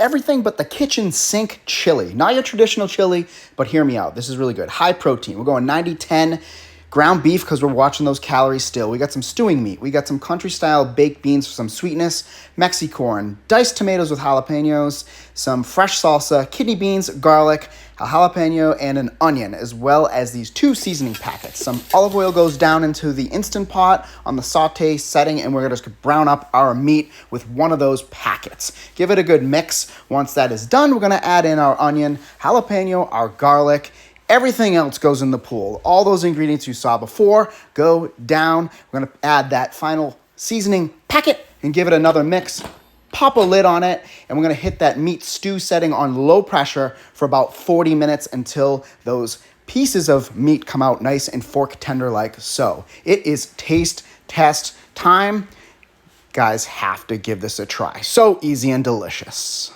everything but the kitchen sink chili. Not your traditional chili, but hear me out. This is really good. High protein. We're going 90-10. Ground beef because we're watching those calories still. We got some stewing meat. We got some country-style baked beans for some sweetness, Mexicorn, diced tomatoes with jalapenos, some fresh salsa, kidney beans, garlic, a jalapeno, and an onion, as well as these 2 seasoning packets. Some olive oil goes down into the Instant Pot on the saute setting, and we're going to just brown up our meat with one of those packets. Give it a good mix. Once that is done, we're going to add in our onion, jalapeno, our garlic. Everything else goes in the pool. All those ingredients you saw before go down. We're going to add that final seasoning packet and give it another mix. Pop a lid on it, and we're going to hit that meat stew setting on low pressure for about 40 minutes until those pieces of meat come out nice and fork tender like so. It is taste test time. Guys have to give this a try. So easy and delicious.